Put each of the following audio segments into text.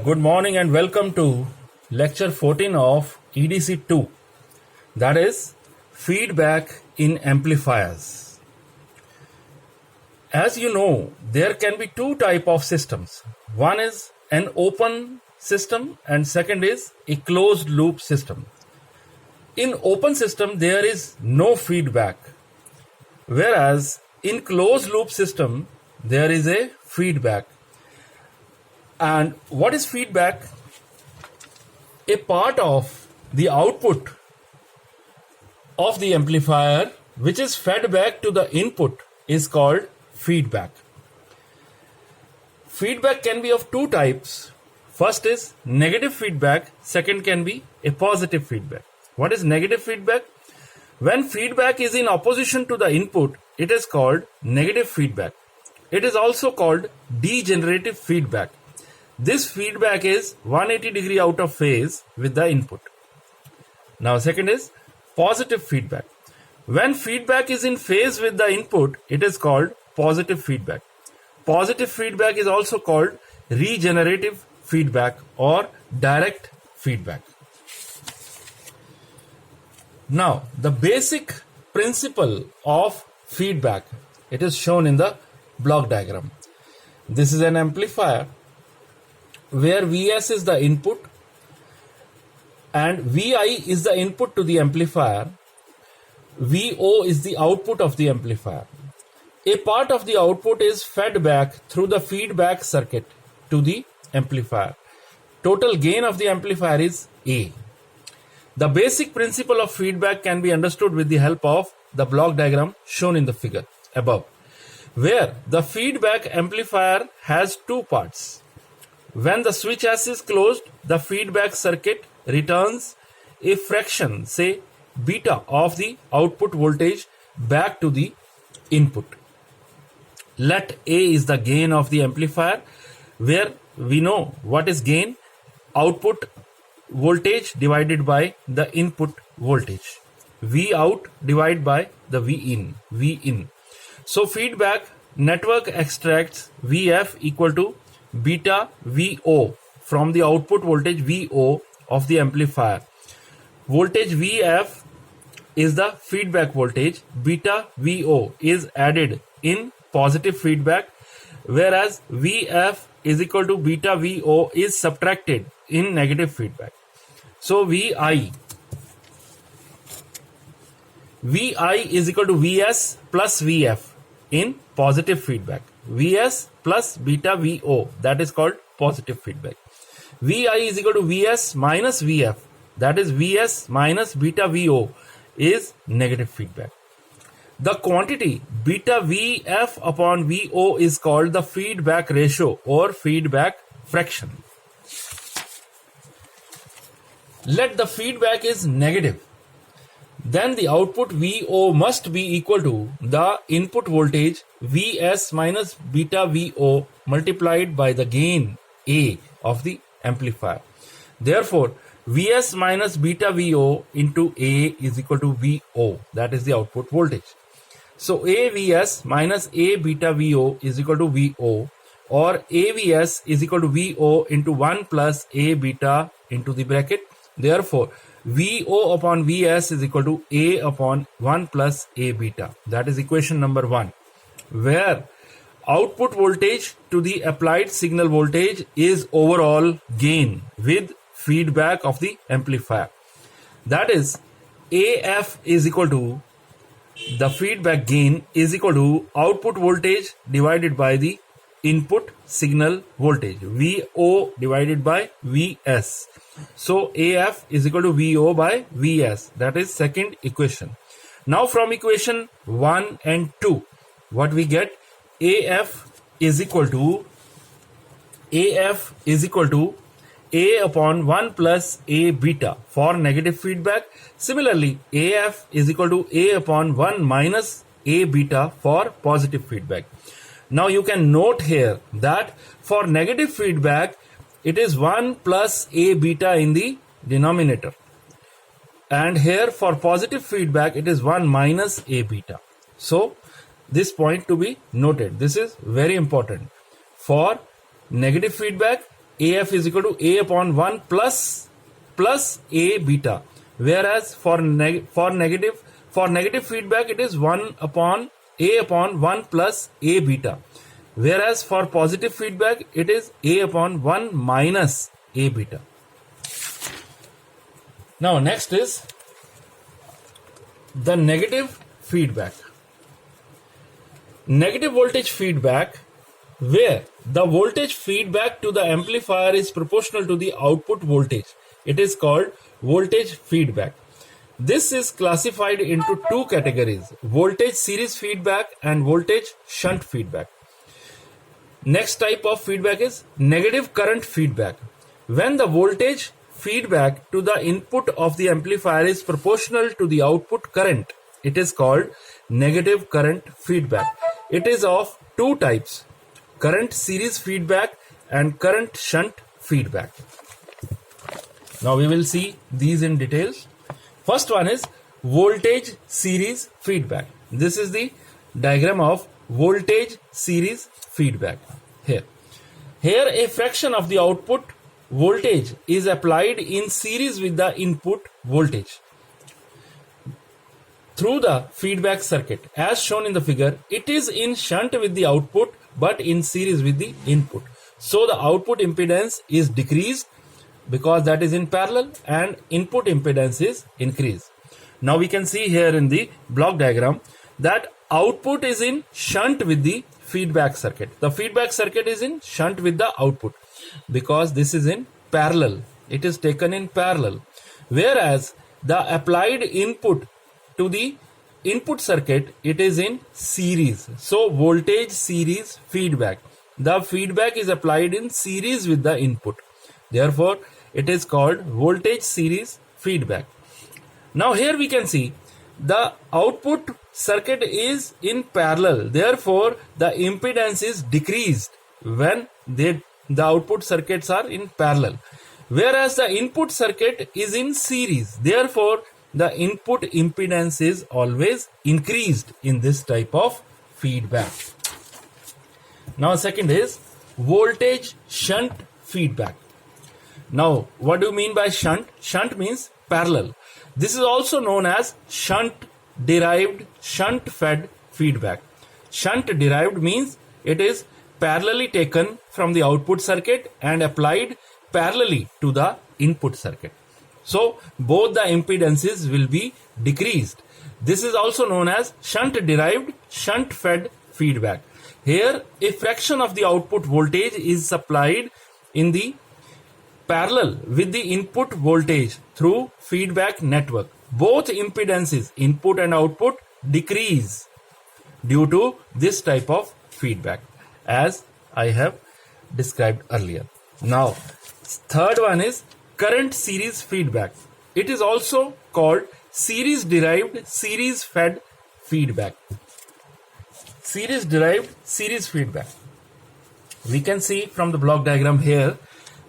Good morning and welcome to lecture 14 of EDC 2, that is feedback in amplifiers. As you know, there can be two type of systems. One is an open system and second is a closed loop system. In open system there is no feedback, whereas in closed loop system there is a feedback. And what is feedback? A part of the output of the amplifier which is fed back to the input is called feedback. Feedback can be of two types. First is negative feedback, second can be a positive feedback. What is negative feedback? When feedback is in opposition to the input, it is called negative feedback. It is also called degenerative feedback. This feedback is 180 degree out of phase with the input. Now second is positive feedback. When feedback is in phase with the input, it is called positive feedback. Positive feedback is also called regenerative feedback or direct feedback. Now the basic principle of feedback, it is shown in the block diagram. This is an amplifier where Vs is the input and Vi is the input to the amplifier. Vo is the output of the amplifier. A part of the output is fed back through the feedback circuit to the amplifier. Total gain of the amplifier is A. The basic principle of feedback can be understood with the help of the block diagram shown in the figure above, where the feedback amplifier has two parts. When the switch S is closed, the feedback circuit returns a fraction, say beta, of the output voltage back to the input. Let A is the gain of the amplifier, where we know what is gain: output voltage divided by the input voltage. V out divided by the V in. So feedback network extracts Vf equal to beta Vo from the output voltage Vo of the amplifier. Voltage Vf is the feedback voltage. Beta Vo is added in positive feedback, whereas Vf is equal to beta Vo is subtracted in negative feedback. So Vi is equal to Vs plus Vf in positive feedback. Vs plus beta Vo, that is called positive feedback. Vi is equal to Vs minus Vf, that is Vs minus beta Vo, is negative feedback. The quantity beta Vf upon Vo is called the feedback ratio or feedback fraction. Let the feedback is negative, then the output Vo must be equal to the input voltage Vs minus beta Vo multiplied by the gain A of the amplifier. Therefore, Vs minus beta Vo into A is equal to Vo, that is the output voltage. So AVs minus A beta Vo is equal to Vo, or AVs is equal to Vo into 1 plus A beta into the bracket. Therefore, Vo upon Vs is equal to A upon 1 plus A beta. That is equation number 1, where output voltage to the applied signal voltage is overall gain with feedback of the amplifier. That is, AF is equal to the feedback gain is equal to output voltage divided by the input signal voltage, Vo divided by Vs. So AF is equal to Vo by Vs. That is second equation. Now from equation 1 and 2, what we get? AF is equal to A upon 1 plus A beta for negative feedback. Similarly, AF is equal to A upon 1 minus A beta for positive feedback. Now you can note here that for negative feedback, it is 1 plus A beta in the denominator. And here for positive feedback, it is 1 minus A beta. So this point to be noted. This is very important. For negative feedback, AF is equal to A upon 1 plus A beta. Whereas for negative feedback, it is 1 upon A upon 1 plus A beta. Whereas for positive feedback, it is A upon 1 minus A beta. Now next is the negative feedback. Negative voltage feedback, where the voltage feedback to the amplifier is proportional to the output voltage. It is called voltage feedback. This is classified into two categories: voltage series feedback and voltage shunt feedback. Next type of feedback is negative current feedback. When the voltage feedback to the input of the amplifier is proportional to the output current, it is called negative current feedback. It is of two types: current series feedback and current shunt feedback. Now we will see these in details. First one is voltage series feedback. This is the diagram of voltage series feedback. Here a fraction of the output voltage is applied in series with the input voltage through the feedback circuit. As shown in the figure, it is in shunt with the output but in series with the input. So the output impedance is decreased because that is in parallel, and input impedance is increased. Now we can see here in the block diagram that output is in shunt with the feedback circuit. The feedback circuit is in shunt with the output because this is in parallel. It is taken in parallel. Whereas the applied input to the input circuit, it is in series. So voltage series feedback. The feedback is applied in series with the input. Therefore, it is called voltage series feedback. Now here we can see the output circuit is in parallel. Therefore, the impedance is decreased when the output circuits are in parallel. Whereas the input circuit is in series. Therefore, the input impedance is always increased in this type of feedback. Now second is voltage shunt feedback. Now what do you mean by shunt? Shunt means parallel. This is also known as shunt derived shunt fed feedback. Shunt derived means it is parallelly taken from the output circuit and applied parallelly to the input circuit. So both the impedances will be decreased. This is also known as shunt derived shunt fed feedback. Here a fraction of the output voltage is supplied in the parallel with the input voltage through feedback network. Both impedances, input and output, decrease due to this type of feedback, as I have described earlier. Now third one is current series feedback. It is also called series derived series fed feedback. Series derived series feedback. We can see from the block diagram here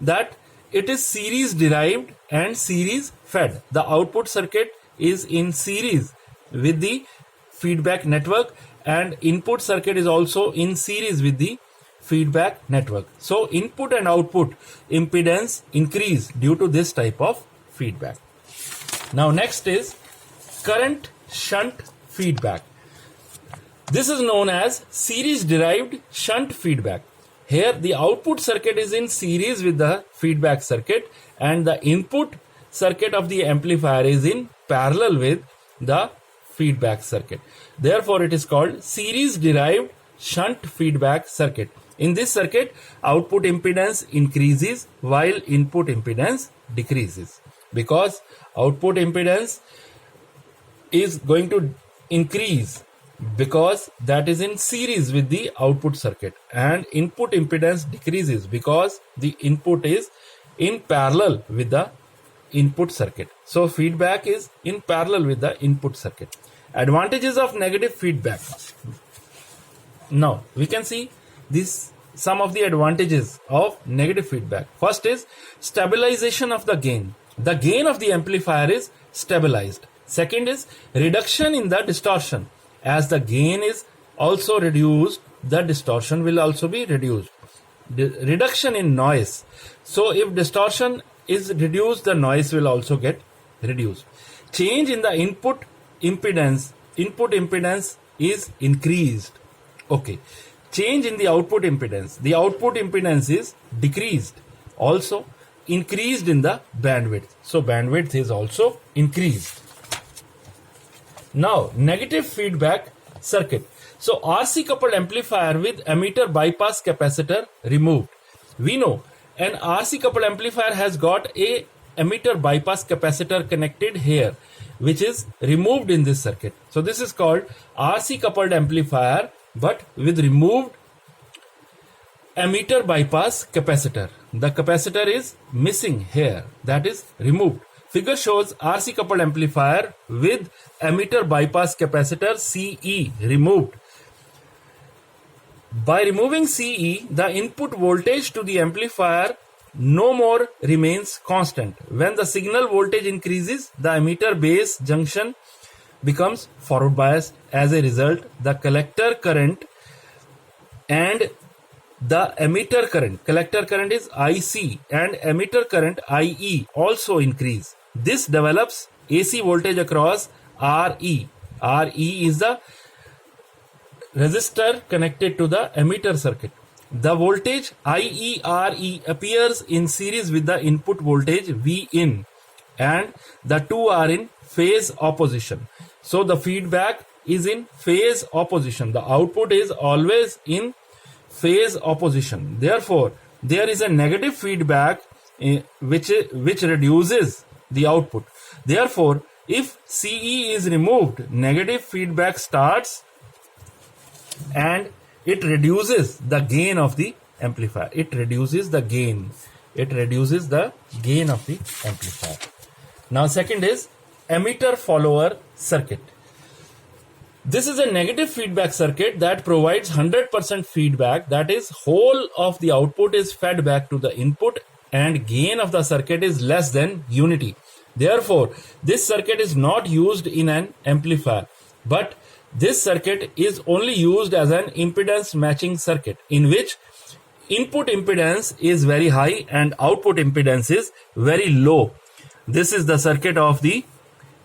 that it is series derived and series fed. The output circuit is in series with the feedback network, and input circuit is also in series with the feedback network. So input and output impedance increase due to this type of feedback. Now next is current shunt feedback. This is known as series derived shunt feedback. Here the output circuit is in series with the feedback circuit and the input circuit of the amplifier is in parallel with the feedback circuit. Therefore it is called series derived shunt feedback circuit. In this circuit, output impedance increases while input impedance decreases, because output impedance is going to increase because that is in series with the output circuit, and input impedance decreases because the input is in parallel with the input circuit. So feedback is in parallel with the input circuit. Advantages of negative feedback. Now we can see some of the advantages of negative feedback. First is stabilization of the gain. The gain of the amplifier is stabilized. Second is reduction in the distortion. As the gain is also reduced, the distortion will also be reduced. reduction in noise. So if distortion is reduced, the noise will also get reduced. Change in the input impedance is increased. Okay. Change in the output impedance is decreased. Also increased in the bandwidth. So bandwidth is also increased. Now, negative feedback circuit. So RC coupled amplifier with emitter bypass capacitor removed. We know an RC coupled amplifier has got a emitter bypass capacitor connected here, which is removed in this circuit. So this is called RC coupled amplifier, but with removed emitter bypass capacitor. The capacitor is missing here, that is removed. Figure shows RC coupled amplifier with emitter bypass capacitor CE removed. By removing CE, the input voltage to the amplifier no more remains constant. When the signal voltage increases, the emitter base junction becomes forward biased. As a result, the collector current and the emitter current, collector current is IC and emitter current IE also increase. This develops AC voltage across RE. RE is the resistor connected to the emitter circuit. The voltage IERE appears in series with the input voltage Vin, and the two are in phase opposition. So the feedback is in phase opposition. The output is always in phase opposition. Therefore, there is a negative feedback which reduces the output. Therefore, if CE is removed, negative feedback starts and it reduces the gain of the amplifier. It reduces the gain. It reduces the gain of the amplifier. Now, second is emitter follower circuit. This is a negative feedback circuit that provides 100% feedback. That is, whole of the output is fed back to the input and gain of the circuit is less than unity. Therefore, this circuit is not used in an amplifier, but this circuit is only used as an impedance matching circuit in which input impedance is very high and output impedance is very low. This is the circuit of the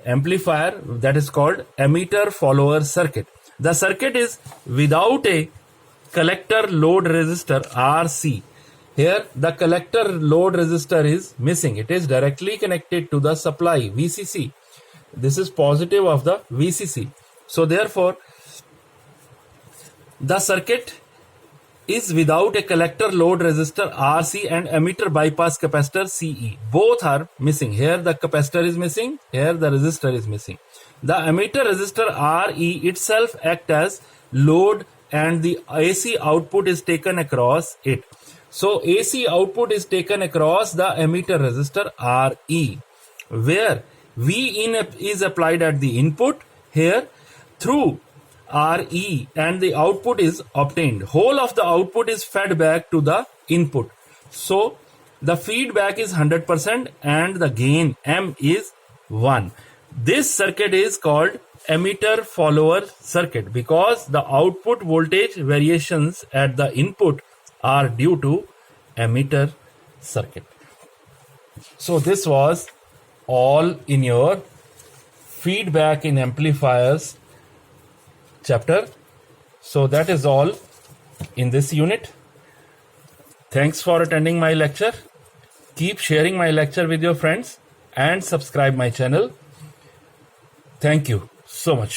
amplifier, that is called emitter follower circuit. The circuit is without a collector load resistor RC. Here the collector load resistor is missing. It is directly connected to the supply VCC. This is positive of the VCC. So therefore, the circuit is without a collector load resistor RC and emitter bypass capacitor CE. Both are missing. Here the capacitor is missing. Here the resistor is missing. The emitter resistor RE itself acts as load and the AC output is taken across it. So AC output is taken across the emitter resistor RE, where Vin is applied at the input here through RE and the output is obtained. Whole of the output is fed back to the input. So the feedback is 100% and the gain M is 1. This circuit is called emitter follower circuit because the output voltage variations at the input are due to emitter circuit. So this was all in your feedback in amplifiers chapter. So that is all in this unit. Thanks for attending my lecture. Keep sharing my lecture with your friends and subscribe my channel. Thank you so much.